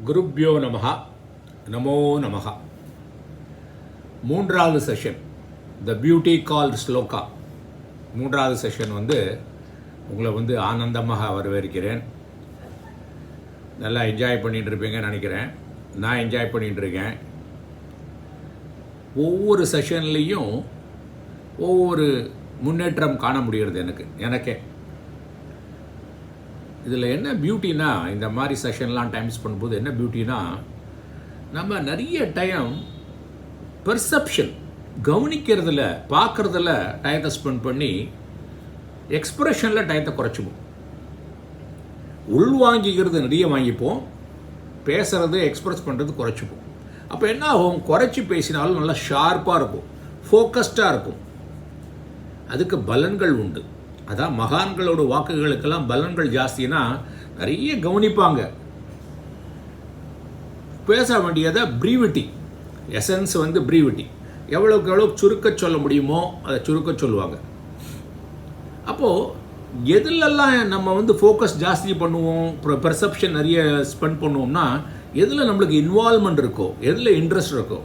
குருப்யோ நமஹ நமோ நமஹ. மூன்றாவது session the beauty called shloka. மூன்றாவது செஷன் உங்களை ஆனந்தமாக வரவேற்கிறேன். நல்லா என்ஜாய் பண்ணிட்டு இருப்பீங்கன்னு நினைக்கிறேன். நான் என்ஜாய் பண்ணிட்டு இருக்கேன். ஒவ்வொரு செஷன்லேயும் ஒவ்வொரு முன்னேற்றம் காண முடிகிறது எனக்கே. இதில் என்ன பியூட்டினா, இந்த மாதிரி செஷன்லாம் டைம் ஸ்பெண்ட் பண்ணும்போது என்ன பியூட்டினா, நம்ம நிறைய டைம் பெர்செப்ஷன் கவனிக்கிறதுல பார்க்குறதுல டயத்தை ஸ்பெண்ட் பண்ணி எக்ஸ்ப்ரெஷனில் டயத்தை குறைச்சிப்போம். உள்வாங்கிக்கிறது நிறைய வாங்கிப்போம், பேசுகிறது எக்ஸ்ப்ரெஸ் பண்ணுறது குறைச்சிப்போம். அப்போ என்ன ஆகும், குறைச்சி பேசினாலும் நல்லா ஷார்ப்பாக இருக்கும், ஃபோக்கஸ்டாக இருக்கும். அதுக்கு பலன்கள் உண்டு. அதான் மகான்களோட வாக்குகளுக்கெல்லாம் பலன்கள் ஜாஸ்தினா நிறைய கவனிப்பாங்க. பேச வேண்டியதை ப்ரீவிட்டி, எசன்ஸ் ப்ரீவிட்டி, எவ்வளோக்கு எவ்வளோ சுருக்க சொல்ல முடியுமோ அதை சுருக்க சொல்லுவாங்க. அப்போது எதுலெல்லாம் நம்ம ஃபோக்கஸ் ஜாஸ்தி பண்ணுவோம், பெர்செப்ஷன் நிறைய ஸ்பெண்ட் பண்ணுவோம்னா எதில் நம்மளுக்கு இன்வால்மெண்ட் இருக்கோ, எதில் இன்ட்ரெஸ்ட் இருக்கோ.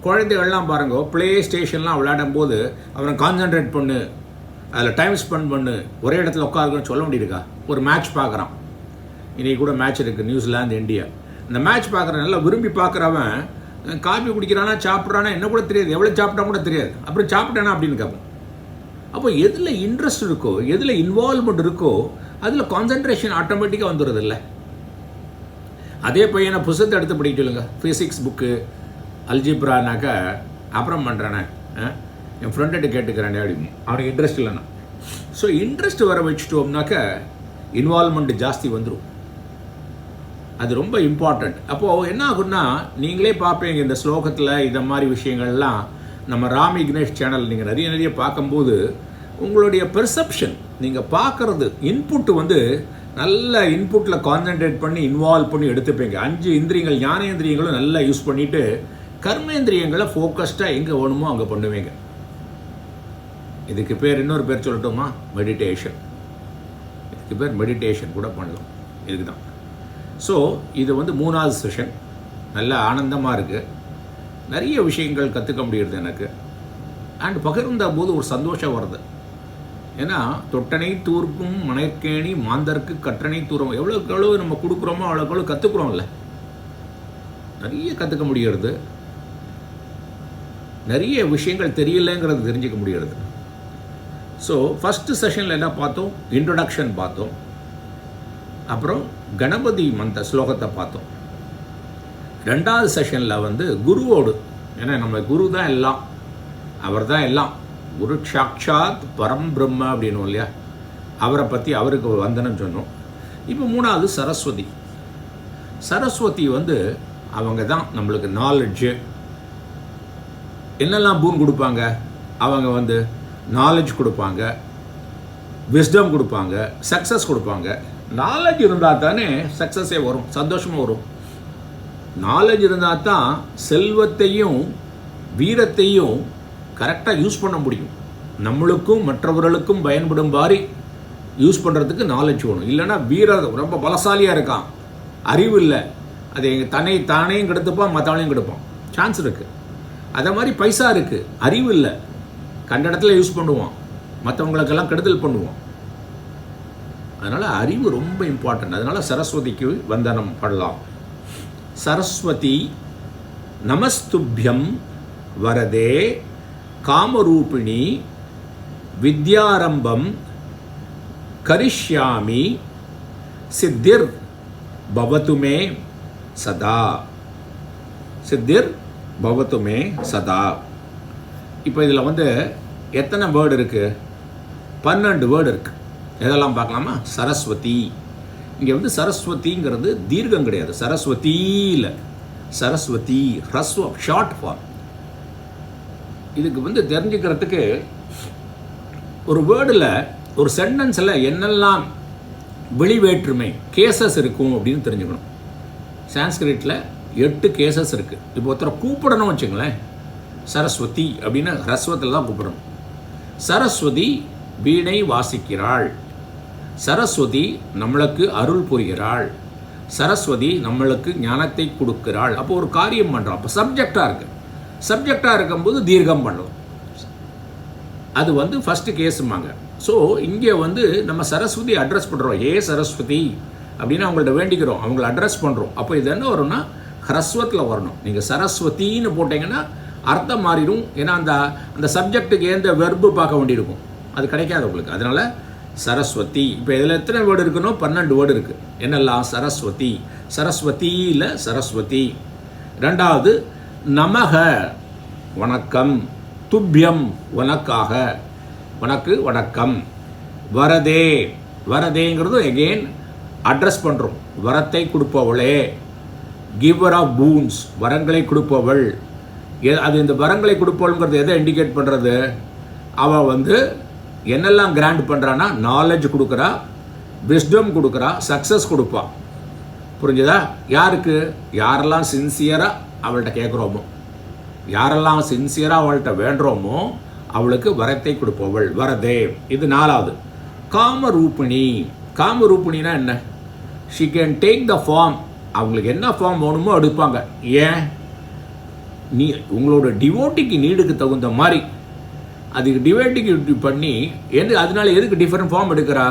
குழந்தைகள்லாம் பாருங்க, ப்ளே ஸ்டேஷன்லாம் விளையாடும் போது அவனை கான்சன்ட்ரேட் பண்ணு, அதில் டைம் ஸ்பெண்ட் பண்ணு, ஒரே இடத்துல உட்காருன்னு சொல்ல முடியிருக்கா? ஒரு மேட்ச் பார்க்குறான், இன்றைக்கி கூட மேட்ச் இருக்குது, நியூசிலாந்து இந்தியா. இந்த மேட்ச் பார்க்குறேன், நல்லா விரும்பி பார்க்குறவன் காஃபி குடிக்கிறானா சாப்பிட்றானா என்ன கூட தெரியாது, எவ்வளோ சாப்பிட்டா கூட தெரியாது, அப்புறம் சாப்பிட்டானா அப்படின்னு கேட்போம். அப்போ எதில் இன்ட்ரெஸ்ட் இருக்கோ, எதில் இன்வால்மெண்ட் இருக்கோ அதில் கான்சன்ட்ரேஷன் ஆட்டோமேட்டிக்காக வந்துடுறது இல்லை. அதே பையனை புத்தகத்தை எடுத்து படிக்க சொல்லுங்க, ஃபிசிக்ஸ் புக்கு அல்ஜிப்ரானாக்கா அப்புறம் பண்ணுறானே, என் ஃப்ரெண்ட்டு கேட்டுக்கிறேன் அப்படின்னு, அவனுக்கு இன்ட்ரெஸ்ட் இல்லைன்னா. ஸோ இன்ட்ரெஸ்ட் வர வச்சுட்டோம்னாக்க இன்வால்மெண்ட் ஜாஸ்தி வந்துடும். அது ரொம்ப இம்பார்ட்டண்ட். அப்போது என்ன ஆகுன்னா, நீங்களே பார்ப்பீங்க இந்த ஸ்லோகத்தில் இந்த மாதிரி விஷயங்கள்லாம் நம்ம ராமி கணேஷ் சேனல் நீங்கள் நிறைய பார்க்கும்போது உங்களுடைய பெர்செப்ஷன், நீங்கள் பார்க்குறது இன்புட்டு நல்ல இன்புட்டில் கான்சன்ட்ரேட் பண்ணி இன்வால்வ் பண்ணி எடுத்துப்பீங்க. 5 இந்திரியங்கள், ஞானேந்திரியங்களும் நல்லா யூஸ் பண்ணிவிட்டு கர்மேந்திரியங்களை ஃபோக்கஸ்டாக எங்கே வேணுமோ அங்கே பண்ணுவீங்க. இதுக்கு பேர், இன்னொரு பேர் சொல்லட்டுமா, மெடிடேஷன். இதுக்கு பேர் மெடிடேஷன் கூட பண்ணலாம். இதுக்கு தான். ஸோ இது 3வது செஷன். நல்ல ஆனந்தமாக இருக்குது, நிறைய விஷயங்கள் கற்றுக்க முடியுது எனக்கு. அண்ட் பகிர்ந்த போது ஒரு சந்தோஷம் வருது. ஏன்னா தொட்டனை தூர்க்கும் மணற்கேணி மாந்தருக்கு கற்றனை தூரம், எவ்வளோக்கு எவ்வளோ நம்ம கொடுக்குறோமோ அவ்வளோக்கு எவ்வளோ கற்றுக்குறோம்ல, நிறைய கற்றுக்க முடிகிறது. நிறைய விஷயங்கள் தெரியலைங்கிறது தெரிஞ்சுக்க முடிகிறது. ஸோ ஃபஸ்ட்டு செஷனில் என்ன பார்த்தோம், இன்ட்ரொடக்ஷன் பார்த்தோம், அப்புறம் கணபதி மந்திர ஸ்லோகத்தை பார்த்தோம். 2வது செஷனில் குருவோடு, ஏன்னா நம்ம குரு தான் எல்லாம், அவர் தான் எல்லாம், குரு சாக்ஷாத் பரம் பிரம்ம அப்படின்னும் இல்லையா, அவரை பற்றி அவருக்கு வந்தனம் சொன்னோம். இப்போ 3வது சரஸ்வதி. சரஸ்வதி அவங்க தான் நம்மளுக்கு நாலெட்ஜு, என்னெல்லாம் பூன் கொடுப்பாங்க, அவங்க நாலேஜ் கொடுப்பாங்க, விஸ்டம் கொடுப்பாங்க, சக்ஸஸ் கொடுப்பாங்க. நாலேஜ் இருந்தால் தானே சக்ஸஸே வரும், சந்தோஷமும் வரும். நாலேஜ் இருந்தால் தான் செல்வத்தையும் வீரத்தையும் கரெக்டாக யூஸ் பண்ண முடியும். நம்மளுக்கும் மற்றவர்களுக்கும் பயன்படும் மாதிரி யூஸ் பண்ணுறதுக்கு நாலேஜ் வேணும். இல்லைன்னா வீரம் ரொம்ப பலசாலியாக இருக்கான், அறிவு இல்லை, அது தானேயும் கெடுத்துப்பான், மற்றவனையும் கெடுப்பான், சான்ஸ் இருக்குது. அதே மாதிரி பைசா இருக்குது, அறிவு இல்லை, கண்ட இடத்துல யூஸ் பண்ணுவான், மற்றவங்களுக்கெல்லாம் கெடுதல் பண்ணுவான். அதனால் அறிவு ரொம்ப இம்பார்ட்டன்ட். அதனால் சரஸ்வதிக்கு வந்தனம் பண்ணலாம். சரஸ்வதி நமஸ்துப்யம் வரதே காமரூபிணி வித்யாரம்பம் கரிஷ்யாமி சித்திர் பவதுமே சதா. சித்திர் பவதுமே சதா. இப்போ இதில் எத்தனை வேர்டு இருக்குது, 12 வேர்டு இருக்குது. எதெல்லாம் பார்க்கலாமா? சரஸ்வதி. இங்கே சரஸ்வதிங்கிறது தீர்க்கம் கிடையாது, சரஸ்வதி இல்லை, சரஸ்வதி ஹ்ரஸ்வம், ஷார்ட் ஃபார்ம். இதுக்கு தெரிஞ்சுக்கிறதுக்கு ஒரு வேர்டில், ஒரு சென்டென்ஸில் என்னெல்லாம் வெளிவேற்றுமை கேசஸ் இருக்கும் அப்படின்னு தெரிஞ்சுக்கணும். சான்ஸ்கிரிட்டில் 8 கேசஸ் இருக்குது. இப்போ ஒருத்தரை கூப்பிடணும் வச்சுங்களேன், சரஸ்வதி அப்படின்னு ஹ்ரஸ்வத்தில் தான் கூப்பிடணும். சரஸ்வதி வீணை வாசிக்கிறாள், சரஸ்வதி நம்மளுக்கு அருள் புரிகிறாள், சரஸ்வதி நம்மளுக்கு ஞானத்தை கொடுக்கிறாள். அப்போ ஒரு காரியம் பண்ணுறோம். அப்போ சப்ஜெக்டாக இருக்கும்போது தீர்க்கம் பண்ணலாம். அது வந்து ஃபஸ்ட்டு கேஸுமாங்க. ஸோ இங்கே வந்து நம்ம சரஸ்வதி அட்ரஸ் பண்ணுறோம். ஏ சரஸ்வதி அப்படின்னு அவங்கள்ட்ட வேண்டிக்கிறோம், அவங்கள அட்ரஸ் பண்ணுறோம். அப்போ இது என்ன வரும்னா ஹ்ரஸ்வத்தில் வரணும். நீங்கள் சரஸ்வதின்னு போட்டிங்கன்னா அர்த்தம் மாறிடும். ஏன்னா அந்த சப்ஜெக்ட்டுக்கு எந்த வெர்பு பார்க்க வேண்டியிருக்கும், அது கிடைக்காது உங்களுக்கு. அதனால் சரஸ்வதி. இப்போ இதில் எத்தனை வேர்டு இருக்குன்னு 12 வேர்டு இருக்குது. என்னெல்லாம்? சரஸ்வதி, சரஸ்வதியில் சரஸ்வதி. ரெண்டாவது நமக வணக்கம், துப்பியம் உனக்காக, உனக்கு வணக்கம். வரதே, வரதேங்கிறது எகெயின் அட்ரஸ் பண்ணுறோம். வரத்தை கொடுப்பவளே, கிவர் ஆஃப் பூன்ஸ், வரங்களை கொடுப்பவள். அது இந்த வரங்களை கொடுப்பவள்ங்கிறது எதை இண்டிகேட் பண்ணுறது? அவள் வந்து என்னெல்லாம் கிராண்ட் பண்ணுறான்னா நாலேஜ் கொடுக்குறா, விஸ்டம் கொடுக்குறா, சக்ஸஸ் கொடுப்பா. புரிஞ்சுதா? யாருக்கு? யாரெல்லாம் சின்சியராக அவள்கிட்ட கேட்குறோமோ, யாரெல்லாம் சின்சியராக அவள்கிட்ட வேண்டுறோமோ அவளுக்கு வரத்தை கொடுப்பவள் வரதே. இது 4வது. காமரூபிணி. காமரூபிணினா என்ன? She can take the form. அவங்களுக்கு என்ன ஃபார்ம் வேணுமோ எடுப்பாங்க. ஏன்? நீ உங்களோட டிவோட்டிக்கு நீடுக்கு தகுந்த மாதிரி அதுக்கு டிவோட்டிக்கு பண்ணி அதனால எதுக்கு டிஃப்ரெண்ட் ஃபார்ம் எடுக்கிறா?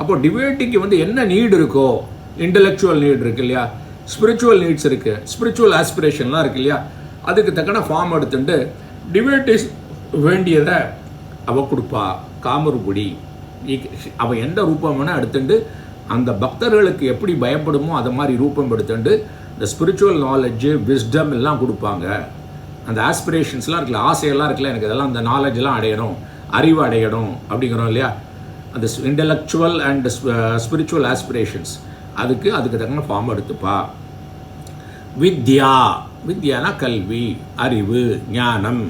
அப்போ டிவோட்டிக்கு வந்து என்ன நீடு இருக்கோ, இன்டலெக்சுவல் நீடு இருக்கு இல்லையா, ஸ்பிரிச்சுவல் நீட்ஸ் இருக்குது, ஸ்பிரிச்சுவல் ஆஸ்பிரேஷன்லாம் இருக்கு இல்லையா, அதுக்கு தக்கன ஃபார்ம் எடுத்துட்டு டிவோட்டிஸ் வேண்டியதை அவள் கொடுப்பா. காமரூபடி. அவள் எந்த ரூபம் வேணால் எடுத்துட்டு அந்த பக்தர்களுக்கு எப்படி பயப்படுமோ அதை மாதிரி ரூபம் எடுத்துட்டு இந்த ஸ்பிரிச்சுவல் நாலேஜு, விஸ்டம் எல்லாம் கொடுப்பாங்க. அந்த ஆஸ்பிரேஷன்ஸ்லாம் இருக்குல்ல, ஆசையெல்லாம் இருக்குல்ல, எனக்கு இதெல்லாம் அந்த நாலேஜெலாம் அடையணும், அறிவு அடையணும் அப்படிங்கிறோம் இல்லையா, அந்த இன்டலெக்சுவல் அண்ட் ஸ்பிரிச்சுவல் ஆஸ்பிரேஷன்ஸ், அதுக்கு தக்கன ஃபார்ம் எடுத்துப்பா. வித்யா. வித்யானா கல்வி, அறிவு, ஞானம்.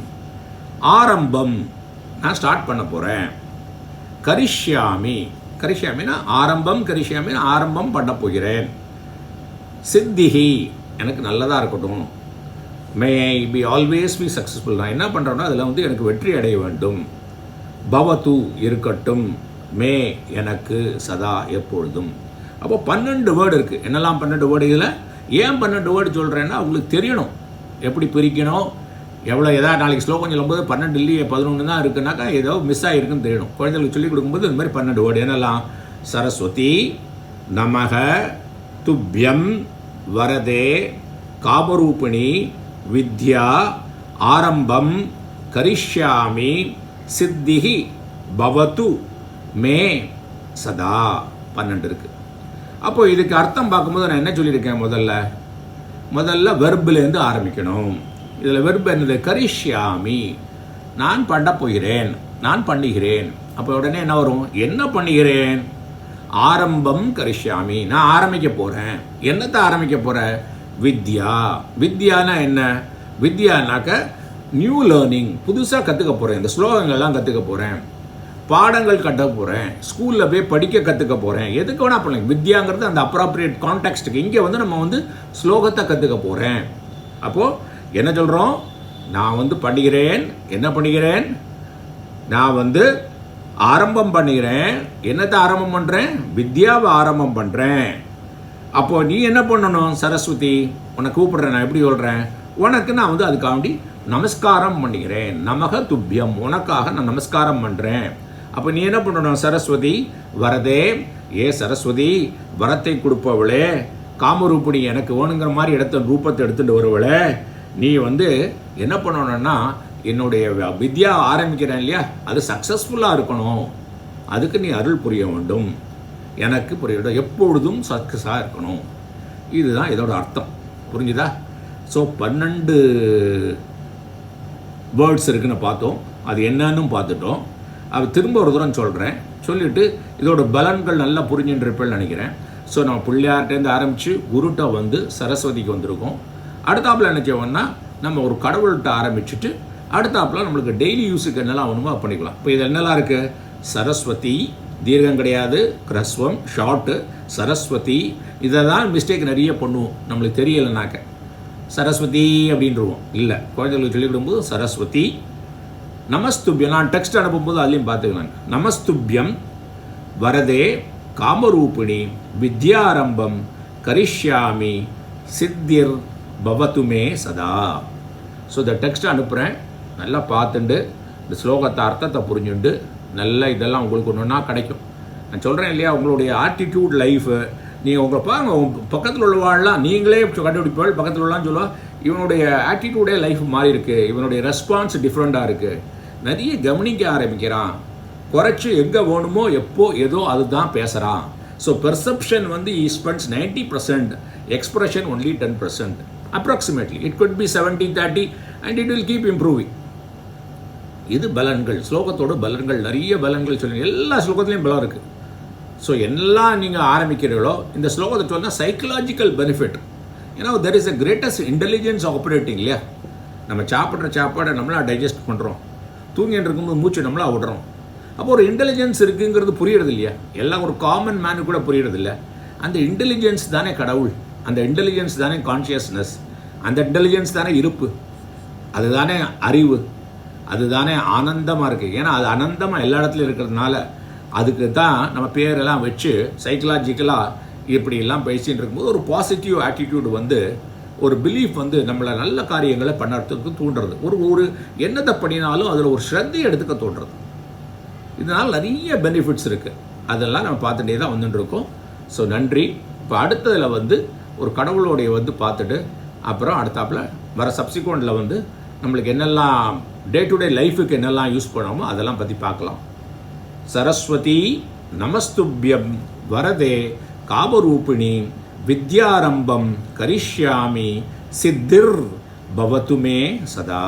ஆரம்பம், நான் ஸ்டார்ட் பண்ண போகிறேன். கரிஷ்யாமி. கரிஷ்யாமினா ஆரம்பம், கரிஷ்யாமினா ஆரம்பம் பண்ண போகிறேன். சித்திஹி, எனக்கு நல்லதாக இருக்கட்டும். மே I be always be successful. நான் என்ன பண்ணுறேன்னா அதில் வந்து எனக்கு வெற்றி அடைய வேண்டும். பவது, இருக்கட்டும். மே, எனக்கு, சதா, எப்பொழுதும். அப்போ 12 வேர்டு இருக்குது. என்னெல்லாம் 12 வேர்டு? இதில் ஏன் 12 வேர்டு சொல்கிறேன்னா உங்களுக்கு தெரியணும் எப்படி பிரிக்கணும். எவ்வளோ எதாவது நாளைக்கு ஸ்லோகம் சொல்லும்போது 12 இல்லையே 11 தான் இருக்குனாக்கா ஏதோ மிஸ் ஆகிருக்குன்னு தெரியணும். குழந்தைகளுக்கு சொல்லிக் கொடுக்கும்போது இந்த மாதிரி 12 வேர்டு. என்னெல்லாம்? சரஸ்வதி, நமக, துப்பியம், வரதே, காமரூபிணி, வித்யா, ஆரம்பம், கரிஷ்யாமி, சித்திஹி, பவது, மே, சதா. 12 இருக்கு. அப்போ இதுக்கு அர்த்தம் பார்க்கும்போது நான் என்ன சொல்லியிருக்கேன்? முதல்ல வெர்பிலேருந்து ஆரம்பிக்கணும். இதில் வெர்பு என்னது? கரிஷ்யாமி, நான் பண்ண போகிறேன், நான் பண்ணுகிறேன். அப்போ உடனே என்ன வரும்? என்ன பண்ணுகிறேன்? ஆரம்பம் கரிஷ்யாமி, நான் ஆரம்பிக்க போகிறேன். என்னத்தை ஆரம்பிக்க போகிறேன்? வித்யா. வித்யானா என்ன? வித்யானாக்க நியூ லேர்னிங், புதுசாக கற்றுக்க போகிறேன். இந்த ஸ்லோகங்கள்லாம் கற்றுக்க போகிறேன், பாடங்கள் கற்க போகிறேன், ஸ்கூலில் போய் படிக்க கற்றுக்க போகிறேன். எதுக்கு வேணா பண்ணலாம். வித்யாங்கிறது அந்த அப்ராப்ரியேட் கான்டெக்ஸ்ட்டுக்கு. இங்கே வந்து நம்ம வந்து ஸ்லோகத்தை கற்றுக்க போகிறேன். அப்போது என்ன சொல்கிறோம்? நான் வந்து பண்ணுகிறேன். என்ன பண்ணுகிறேன்? நான் வந்து ஆரம்பம் பண்ணுகிறேன். என்னத்தை ஆரம்பம் பண்ணுறேன்? வித்யாவை ஆரம்பம் பண்ணுறேன். அப்போது நீ என்ன பண்ணணும்? சரஸ்வதி, உன்னை கூப்பிடுறேன். நான் எப்படி சொல்கிறேன்? உனக்கு நான் வந்து அதுக்காண்டி நமஸ்காரம் பண்ணுகிறேன். நமக துப்பியம், உனக்காக நான் நமஸ்காரம் பண்ணுறேன். அப்போ நீ என்ன பண்ணணும்? சரஸ்வதி, வரதே, ஏ சரஸ்வதி, வரத்தை கொடுப்பவளே, காமரூபிணி, எனக்கு வேணுங்கிற மாதிரி ரூபத்தை எடுத்துகிட்டு வருவளே, நீ வந்து என்ன பண்ணணும்னா என்னுடைய வித்யா ஆரம்பிக்கிறேன் இல்லையா, அது சக்ஸஸ்ஃபுல்லாக இருக்கணும். அதுக்கு நீ அருள் புரிய வேண்டும், எனக்கு புரிய வேண்டும், எப்பொழுதும் சக்ஸஸாக இருக்கணும். இதுதான் இதோட அர்த்தம். புரிஞ்சுதா? ஸோ 12 வேர்ட்ஸ் இருக்குன்னு பார்த்தோம். அது என்னன்னு பார்த்துட்டோம். அது திரும்ப ஒரு தூரம் சொல்கிறேன். சொல்லிவிட்டு இதோட பலன்கள் நல்லா புரிஞ்சுருப்பேன்னு நினைக்கிறேன். ஸோ நம்ம பிள்ளையார்ட்டேருந்து ஆரம்பித்து குருட்ட வந்து சரஸ்வதிக்கு வந்திருக்கோம். அடுத்தாப்பில் என்ன செய்வோம்னா நம்ம ஒரு கடவுள்கிட்ட ஆரம்பிச்சுட்டு அடுத்தாப்பில் நம்மளுக்கு டெய்லி யூஸுக்கு என்னெல்லாம் வேணுமோ பண்ணிக்கலாம். இப்போ இது என்னெல்லாம் இருக்குது? சரஸ்வதி, தீர்க்கம் கிடையாது, கிரஸ்வம், ஷார்ட்டு, சரஸ்வதி. இதை தான் மிஸ்டேக் நிறைய பண்ணுவோம், நம்மளுக்கு தெரியலைனாக்க. சரஸ்வதி அப்படின்றவோம். இல்லை, குழந்தைகளுக்கு சொல்லிக் கொடுக்கும்போது சரஸ்வதி. நமஸ்துபியம், நான் டெக்ஸ்ட் அனுப்பும்போது அதுலேயும் பார்த்துக்கலாம். நமஸ்துபியம் வரதே காமரூபிணி வித்யாரம்பம் கரிஷ்யாமி சித்திர் பவத்துமே சதா. ஸோ இந்த டெக்ஸ்ட்டை அனுப்புகிறேன், நல்லா பார்த்துட்டு இந்த ஸ்லோகத்தை அர்த்தத்தை புரிஞ்சுண்டு நல்ல இதெல்லாம் உங்களுக்கு ஒன்று ஒன்றா கிடைக்கும். நான் சொல்கிறேன் இல்லையா, உங்களுடைய ஆட்டிடியூட் லைஃபு நீங்கள் உங்களை பாருங்கள், உங்கள் பக்கத்தில் உள்ளவாள்லாம் நீங்களே கண்டுபிடிப்பாள், பக்கத்தில் உள்ளான்னு சொல்லுவா இவனுடைய ஆட்டிடியூடே லைஃப் மாறி இருக்குது, இவனுடைய ரெஸ்பான்ஸ் டிஃப்ரெண்ட்டாக இருக்குது, நிறைய கவனிக்க ஆரம்பிக்கிறான், குறைச்சி எங்கே வேணுமோ எப்போ ஏதோ அதுதான் பேசுகிறான். ஸோ பெர்செப்ஷன் வந்து he spends 90%, expression only 10%. approximately it could be 70-30 and it will keep improving. இது பலன்கள், ஸ்லோகத்தோட பலன்கள். நிறைய பலன்கள் சொல்லுங்க, எல்லா ஸ்லோகத்துலேயும் பலம் இருக்குது. ஸோ எல்லாம் நீங்கள் ஆரம்பிக்கிறீங்களோ இந்த ஸ்லோகத்தை சொன்னால் சைக்கலாஜிக்கல் பெனிஃபிட். ஏன்னா there is a greatest intelligence operating இல்லையா. நம்ம சாப்பிட்ற சாப்பாடை நம்மளா டைஜஸ்ட் பண்ணுறோம், தூங்கிட்டு இருக்கும்போது மூச்சு நம்மளா விடுறோம். அப்போ ஒரு இன்டெலிஜென்ஸ் இருக்குங்கிறது புரியறது இல்லையா, எல்லாம் ஒரு காமன் மேனு கூட புரியறது இல்லை. அந்த இன்டெலிஜென்ஸ் தானே கடவுள், அந்த இன்டெலிஜென்ஸ் தானே கான்ஷியஸ்னஸ், அந்த இன்டெலிஜென்ஸ் தானே இருப்பு, அதுதானே அறிவு, அதுதானே ஆனந்தமாக இருக்குது. ஏன்னா அது அனந்தமாக எல்லா இடத்துலையும் இருக்கிறதுனால அதுக்கு தான் நம்ம பேரெல்லாம் வச்சு சைக்கலாஜிக்கலாக இப்படிலாம் பேசிகிட்டு இருக்கும்போது ஒரு பாசிட்டிவ் ஆட்டிடியூடு வந்து ஒரு பிலீஃப் வந்து நம்மளை நல்ல காரியங்களை பண்ணுறதுக்கு தூண்டுறது. ஒரு என்னத்தை பண்ணினாலும் அதில் ஒரு ஸ்ரத்தையை எடுத்துக்க தோன்றுறது. இதனால் நிறைய பெனிஃபிட்ஸ் இருக்குது, அதெல்லாம் நம்ம பார்த்துட்டே தான் வந்துட்டுருக்கோம். ஸோ நன்றி. இப்போ அடுத்ததில் வந்து ஒரு கடவுளோடைய வந்து பார்த்துட்டு அப்புறம் அடுத்தாப்பில் வர சப்சிக்வெண்ட்டில் வந்து நம்மளுக்கு என்னெல்லாம் டே டு டே லைஃபுக்கு என்னெல்லாம் யூஸ் பண்ணாமோ அதெல்லாம் பற்றி பார்க்கலாம். சரஸ்வதி நமஸ்துப்யம் வரதே காமரூபிணி வித்யாரம்பம் கரிஷ்யாமி சித்திர் பவத்துமே சதா.